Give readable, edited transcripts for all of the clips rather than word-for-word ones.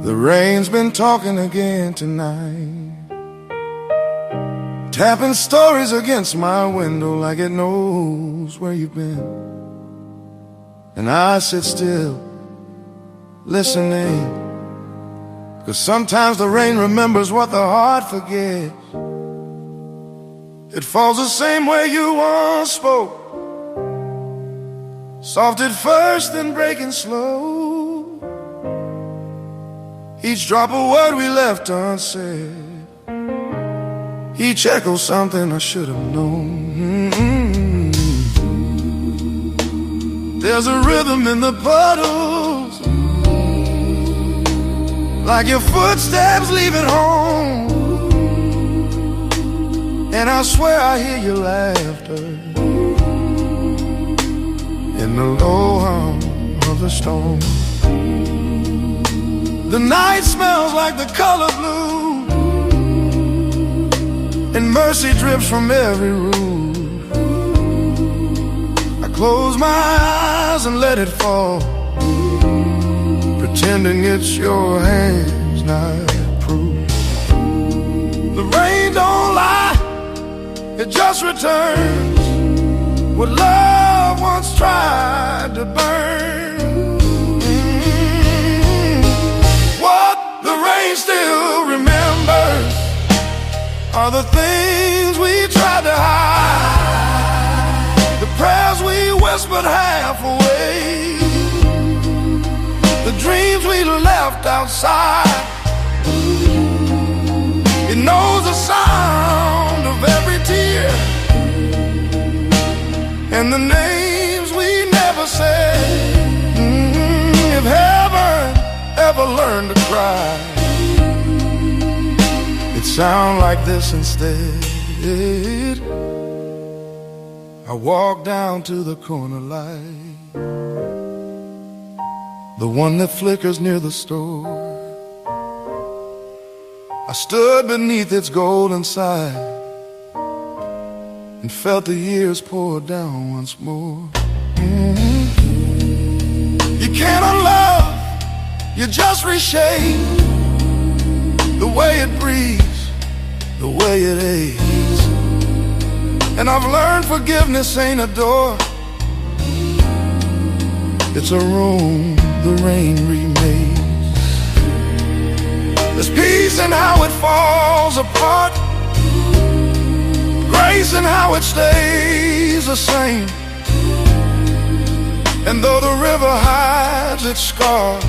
The rain's been talking again tonight, tapping stories against my window like it knows where you've been. And I sit still, listening, 'cause sometimes the rain remembers what the heart forgets. It falls the same way you once spoke, soft at first, then breaking slow. Each drop of word we left unsaid, each echo something I should have known. There's a rhythm in the puddles, like your footsteps leaving home. And I swear I hear your laughter in the low hum of the storm. The night smells like the color blue, and mercy drips from every room. I close my eyes and let it fall, pretending it's your hands, not proof. The rain don't lie, it just returns what love once tried to burn. What the rain still remembers are the things we tried to hide, the prayers we whispered half away, the dreams we left outside. It knows the sound of every tear, and the names we never said. If heaven ever learned to cry, it sound like this instead. I walk down to the corner light, the one that flickers near the store. I stood beneath its golden side and felt the years pour down once more. You can't unlove, you just reshape the way it breathes, the way it aches. And I've learned forgiveness ain't a door, it's a room the rain remakes. There's peace in how it falls apart, grace in how it stays the same. And though the river hides its scars,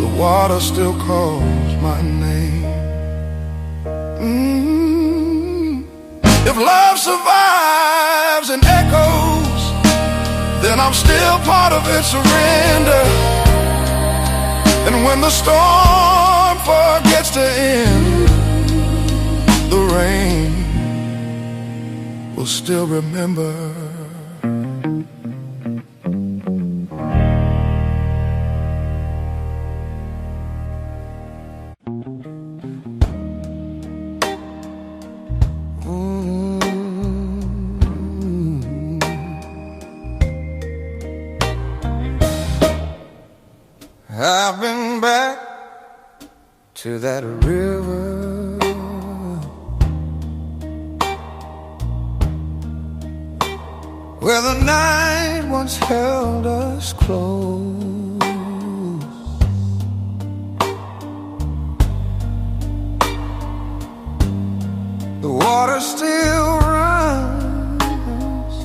the water still calls my name. If love survives and echoes, then I'm still part of its surrender. And when the storm forgets to end, the rain will still remember. I've been back to that river, where the night once held us close. The water still runs,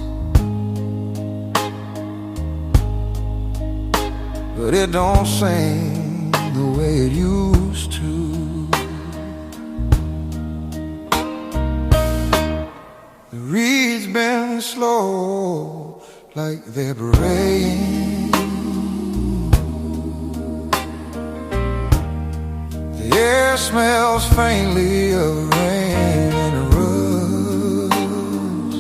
but it don't sing the way it used to. The reeds bend slow like they're praying. The air smells faintly of rain and rust.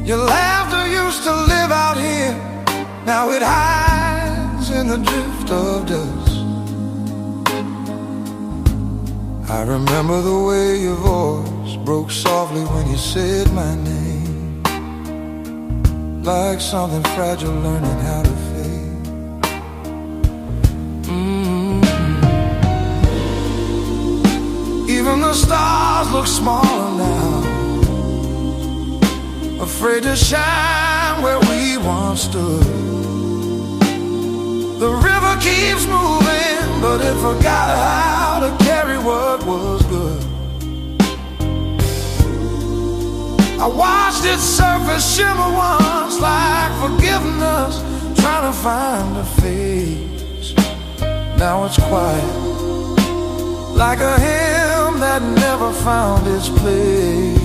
Your laughter used to live out here, now it hides in the drift of dust. I remember the way your voice broke softly when you said my name, like something fragile learning how to fade. stars look smaller now, afraid to shine where we once stood. The river keeps moving, but it forgot how to carry what was good. I watched its surface shimmer once like forgiveness, trying to find a face. Now it's quiet, like a hymn that never found its place.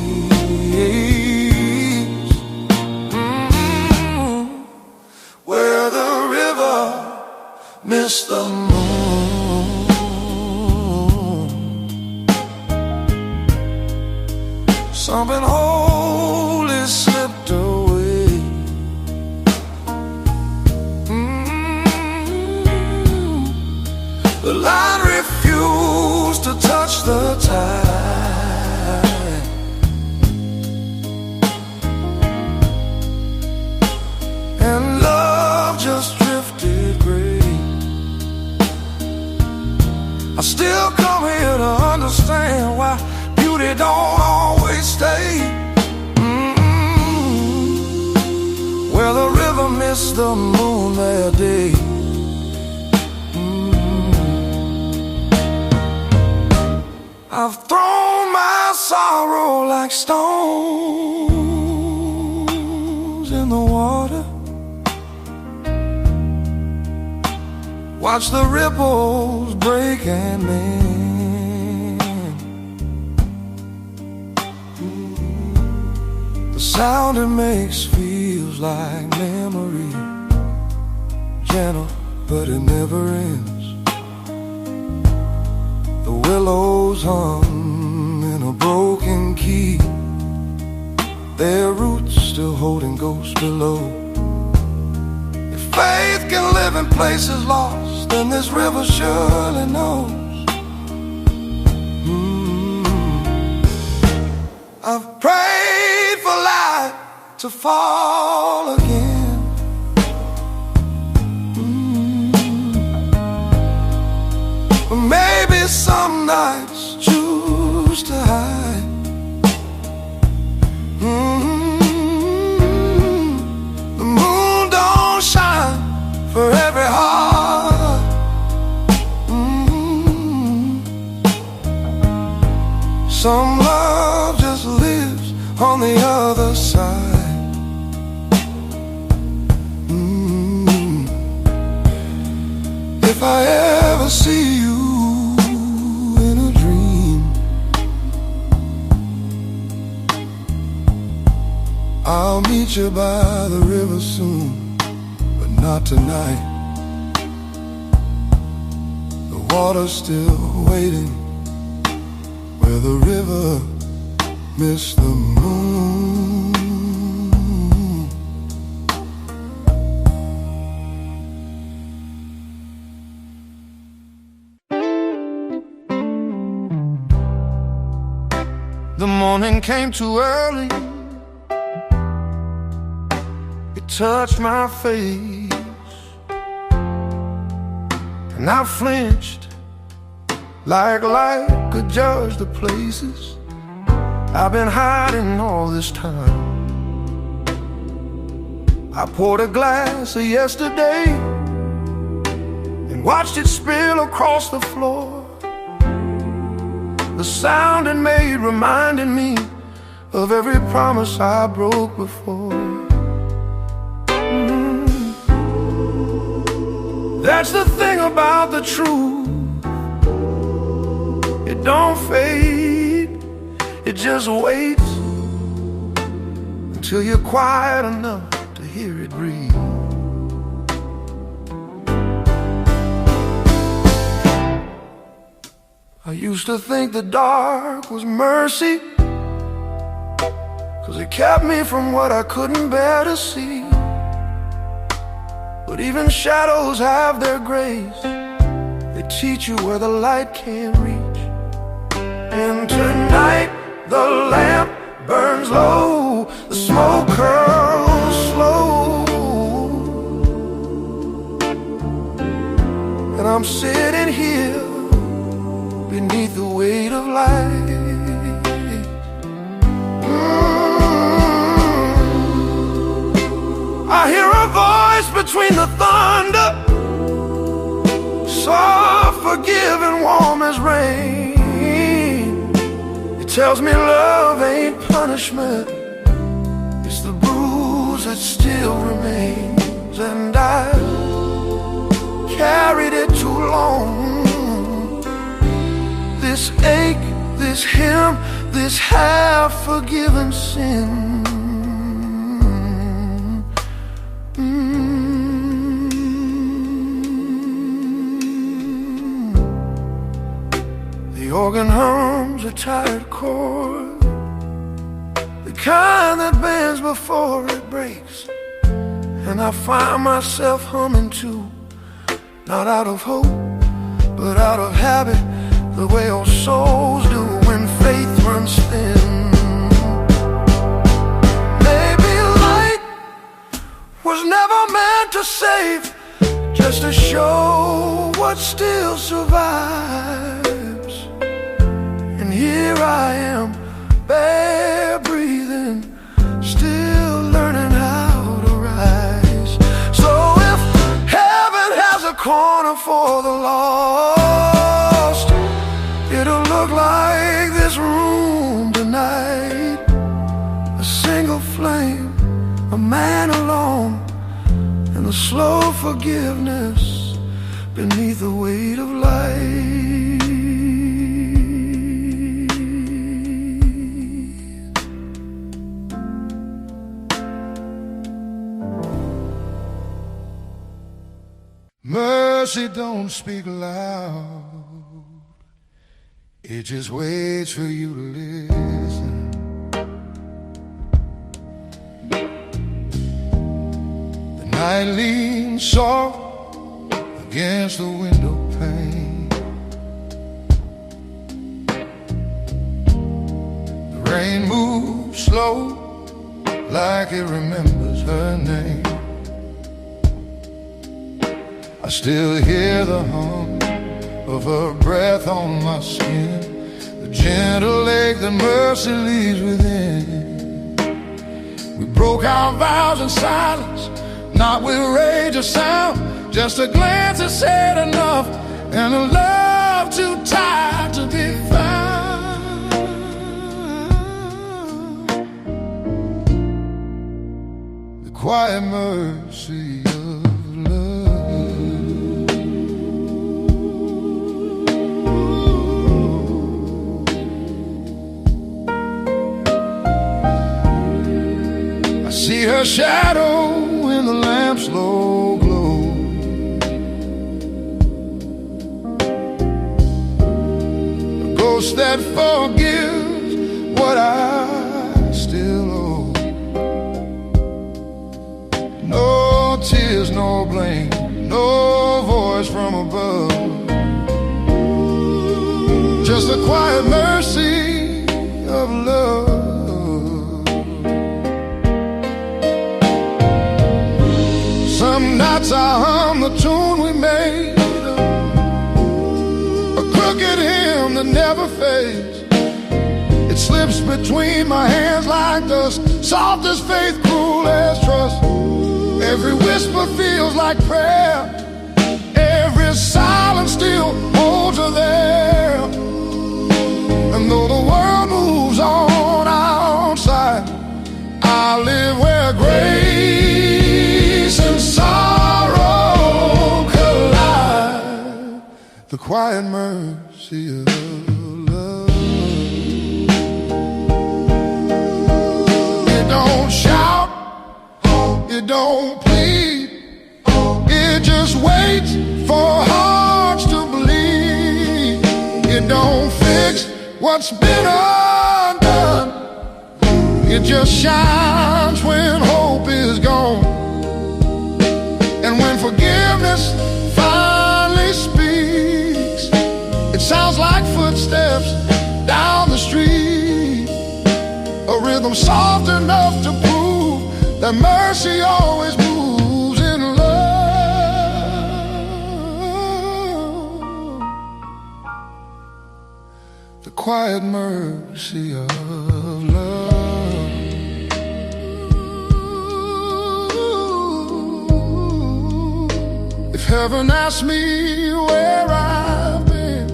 Where the river missed the moon, something holy slipped away. The line refused to touch the tide, and love just drifted gray. I still come here to understand why beauty don't always stay. Where the river missed the moon that day. I've thrown my sorrow like stones in the water, watch the ripples break and mend. The sound it makes feels like memory, gentle but it never ends. The willows hum in a broken key, their roots still holding ghosts below. If faith can live in places lost, then this river surely knows. I've prayed for light to fall again. Maybe some nights choose to hide. The moon don't shine for every heart. Some love just lives on the other side. If I ever see you I'll meet you by the river soon, but not tonight. The water's still waiting where the river missed the moon. The morning came too early, touched my face, and I flinched like light could judge the places I've been hiding all this time. I poured a glass of yesterday and watched it spill across the floor. The sound it made reminded me of every promise I broke before. That's the thing about the truth, it don't fade, it just waits until you're quiet enough to hear it breathe. I used to think the dark was mercy, 'cause it kept me from what I couldn't bear to see. But even shadows have their grace, they teach you where the light can't reach. And tonight the lamp burns low, the smoke curls slow, and I'm sitting here beneath the weight of light. between the thunder, soft, forgiving, warm as rain. It tells me love ain't punishment, it's the bruise that still remains. And I carried it too long, this ache, this hymn, this half-forgiven sin. The organ hums a tired chord, the kind that bends before it breaks, and I find myself humming too, not out of hope, but out of habit, the way old souls do when faith runs thin. Maybe light was never meant to save, just to show what still survives. And here I am, bare breathing, still learning how to rise. So if heaven has a corner for the lost, it'll look like this room tonight. A single flame, a man alone, and the slow forgiveness beneath the weight of light. Mercy don't speak loud, it just waits for you to listen. The night leans soft against the window pane, the rain moves slow like it remembers her name. I still hear the hum of her breath on my skin, the gentle ache that mercy leaves within. We broke our vows in silence, not with rage or sound, just a glance that said enough, and a love too tired to be found. The quiet mercy of love. See her shadow in the lamp's low glow, a ghost that forgives what I still owe. No tears, no blame, no voice from above, just the quiet mercy of love. Some nights I hum the tune we made, a crooked hymn that never fades. It slips between my hands like dust, soft as faith, cruel as trust. Every whisper feels like prayer, every silence still holds her there. And though the world moves on outside, I live where grace and sorrow collide. The quiet mercy of love. It don't shout, it don't plead, it just waits for hearts to bleed. It don't fix what's been undone, it just shines when hope is gone. And when forgiveness finally speaks, it sounds like footsteps down the street, a rhythm soft enough to prove that mercy always moves in love. The quiet mercy of love. Heaven asks me where I've been.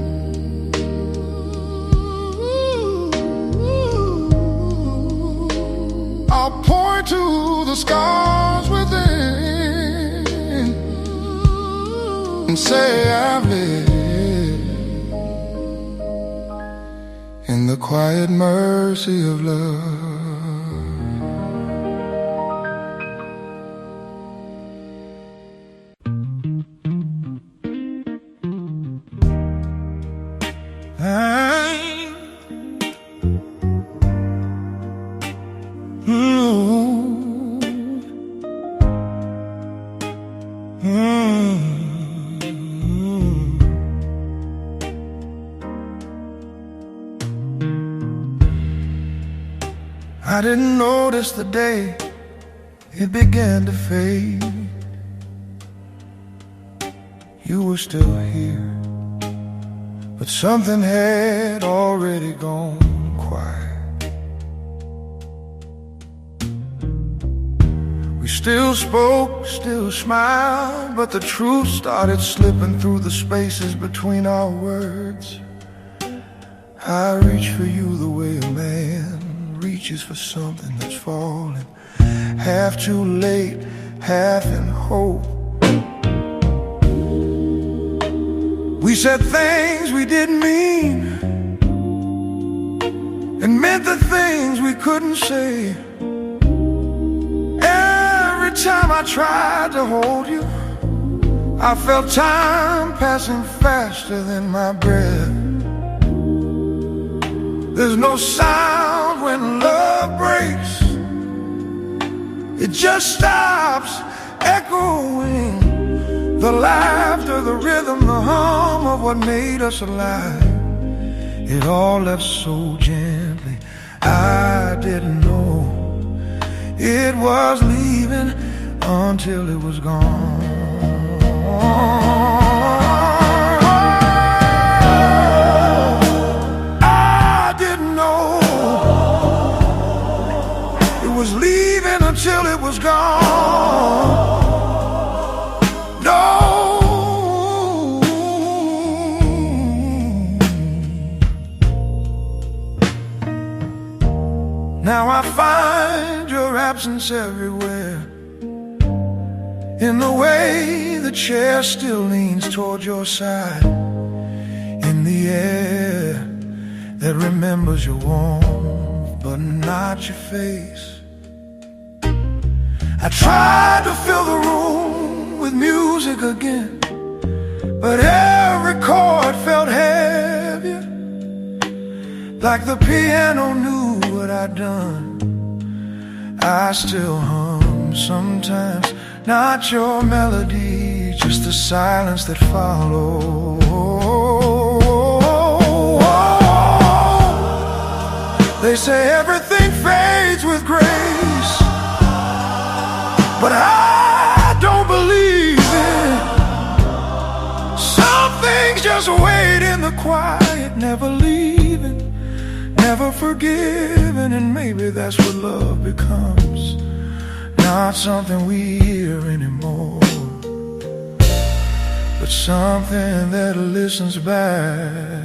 I'll point to the scars within and say I've lived in the quiet mercy of love. I didn't notice the day it began to fade. You were still here, but something had already gone quiet. We still spoke, still smiled, but the truth started slipping through the spaces between our words. I reached for you the way a man reaches for something that's falling, half too late, half in hope. We said things we didn't mean and meant the things we couldn't say. Every time I tried to hold you, I felt time passing faster than my breath. There's no sound when love breaks. It just stops echoing. The laughter, the rhythm, the hum of what made us alive. It all left so gently. I didn't know it was leaving until it was gone. Was leaving until it was gone. No. Now I find your absence everywhere, in the way the chair still leans toward your side, in the air that remembers your warmth but not your face. I tried to fill the room with music again, but every chord felt heavier, like the piano knew what I'd done. I still hum sometimes, not your melody, just the silence that followed. They say everything fades with grace, but I don't believe it. Some things just wait in the quiet, never leaving, never forgiving. And maybe that's what love becomes, not something we hear anymore, but something that listens back.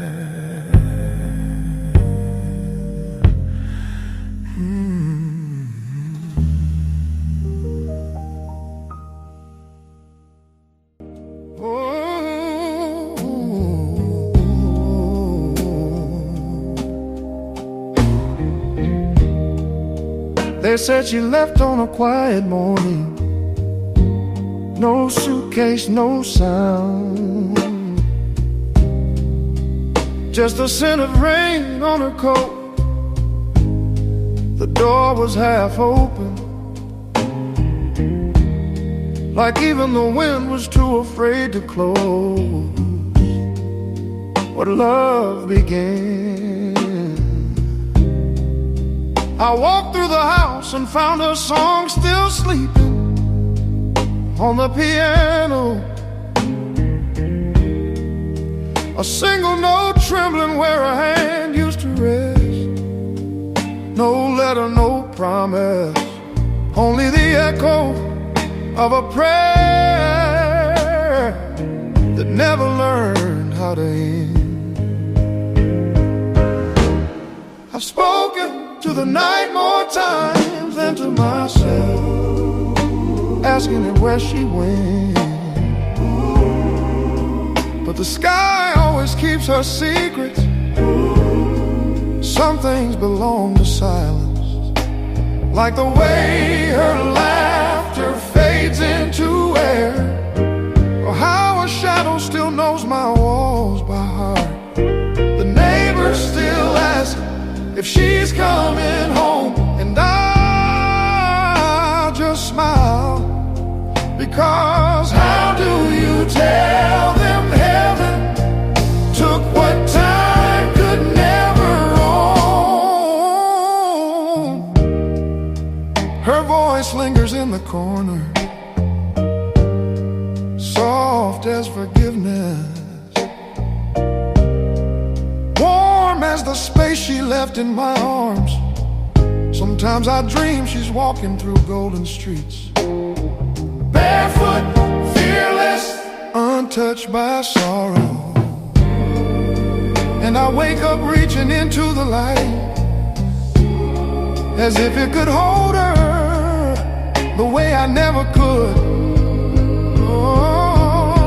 They said she left on a quiet morning, no suitcase, no sound, just the scent of rain on her coat. The door was half open, like even the wind was too afraid to close. What love began. I walked through the house and found her song still sleeping on the piano, a single note trembling where her hand used to rest. No letter, no promise, only the echo of a prayer. that never learned how to end. I've spoken to the night more times than to myself, asking her where she went. But the sky always keeps her secrets. Some things belong to silence, like the way her laughter fades into air, or how a shadow still knows my walls by heart. The neighbors still ask if she's coming home, and I just smile, because how do you tell them heaven took what time could never own? Her voice lingers in the corner, soft as forgiveness, warm as the space she left in my arms. Sometimes I dream she's walking through golden streets, barefoot, fearless, untouched by sorrow. And I wake up reaching into the light, as if it could hold her the way I never could.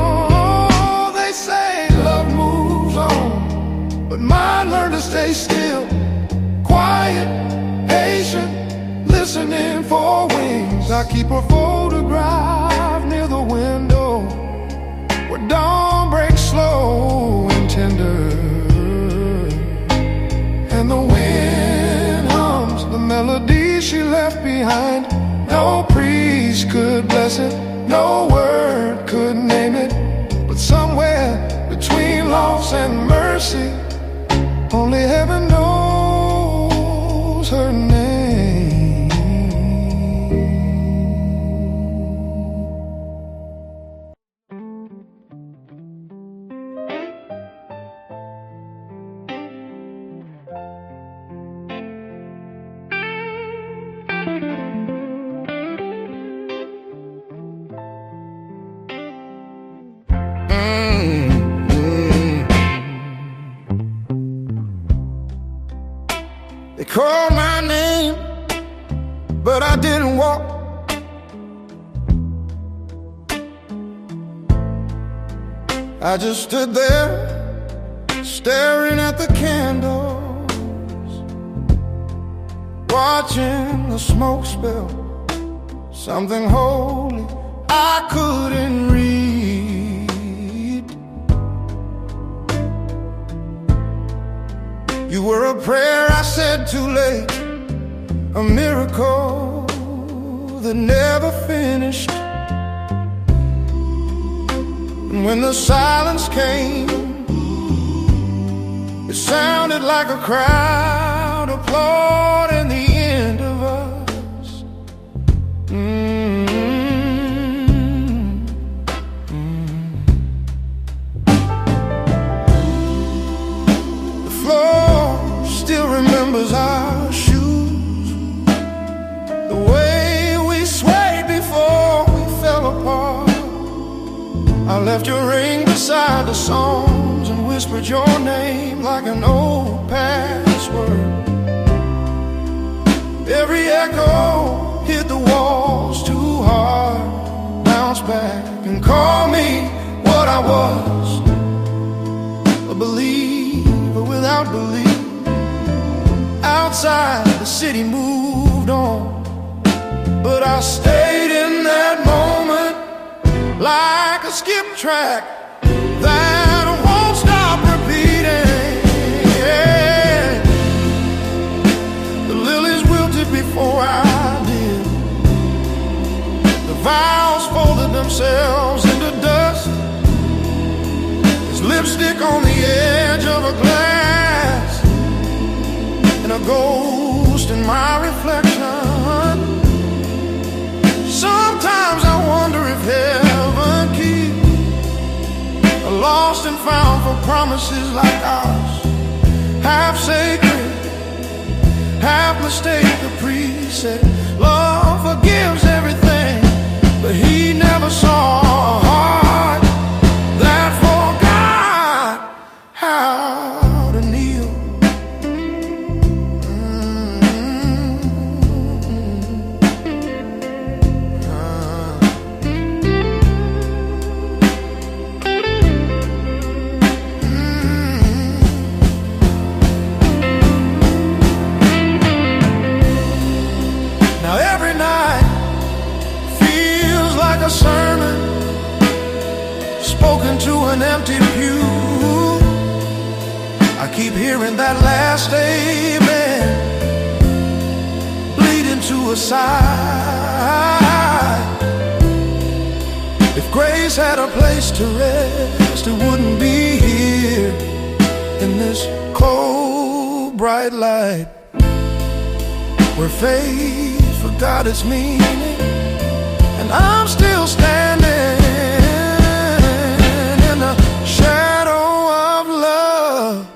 Oh, they say love moves on, but mine learned to stay still, quiet, patient, listening for wings. I keep her photograph near the window, where dawn breaks slow and tender, and the wind hums the melody she left behind. No priest could bless it, no word could name it, but somewhere between loss and mercy, only heaven knows her name. They called my name, but I didn't walk. I just stood there, staring at the candles, watching the smoke spill, something holy I couldn't read. You were a prayer I said too late, a miracle that never finished. And when the silence came, it sounded like a crowd applauding the end of us. The floor still remembers our shoes, the way we swayed before we fell apart. I left your ring beside the songs and whispered your name like an old password. Every echo hit the walls too hard, bounced back and called me what I was, a believer without belief. Outside, the city moved on, but I stayed in that moment like a skip track that won't stop repeating. Yeah. The lilies wilted before I did, the vows folded themselves into dust. There's lipstick on the edge of a glass, and a ghost in my reflection. Sometimes I wonder if heaven keeps a lost and found for promises like ours, half sacred, half mistake. The priest said love forgives everything, but he never saw a heart that a sermon spoken to an empty pew. I keep hearing that last amen bleed into a sigh. If grace had a place to rest, it wouldn't be here in this cold, bright light, where faith forgot its meaning, and I'm still standing in the shadow of love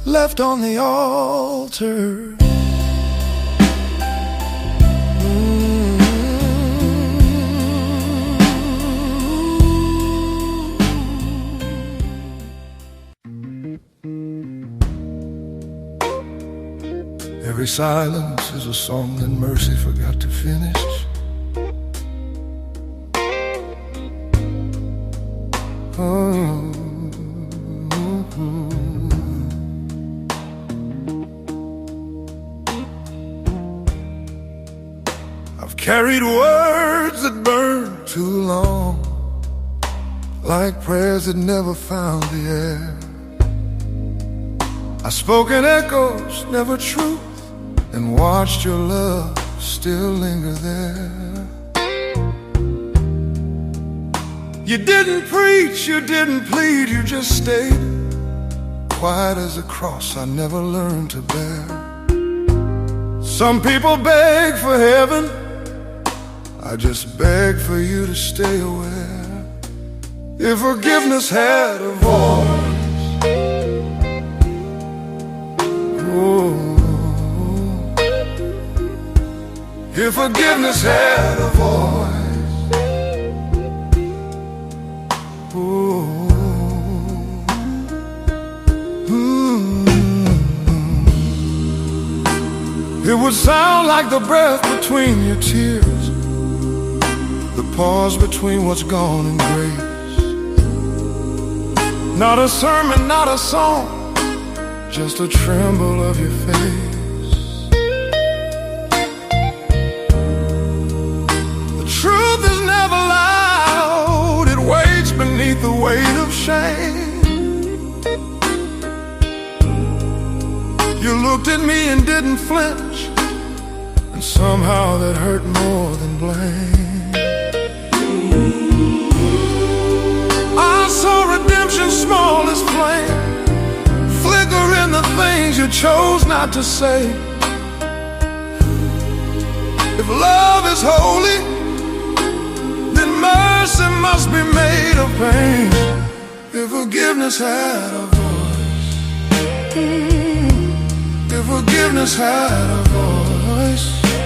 left on the altar. Every silence is a song that mercy forgot to finish. I've carried words that burn too long, like prayers that never found the air. I've spoken echoes, never truth, and watched your love still linger there. You didn't preach, you didn't plead, you just stayed quiet as a cross I never learned to bear. Some people beg for heaven, I just beg for you to stay aware. If forgiveness had a voice, oh, if forgiveness had a voice, oh, it would sound like the breath between your tears, the pause between what's gone and grace. Not a sermon, not a song, just a tremble of your face. The truth is never loud, it waits beneath the weight of shame. You looked at me and didn't flinch, and somehow that hurt more than blame. I saw redemption's smallest flame flicker in the things you chose not to say. If love is holy, then mercy must be made of pain. If forgiveness had a voice, if forgiveness had a voice,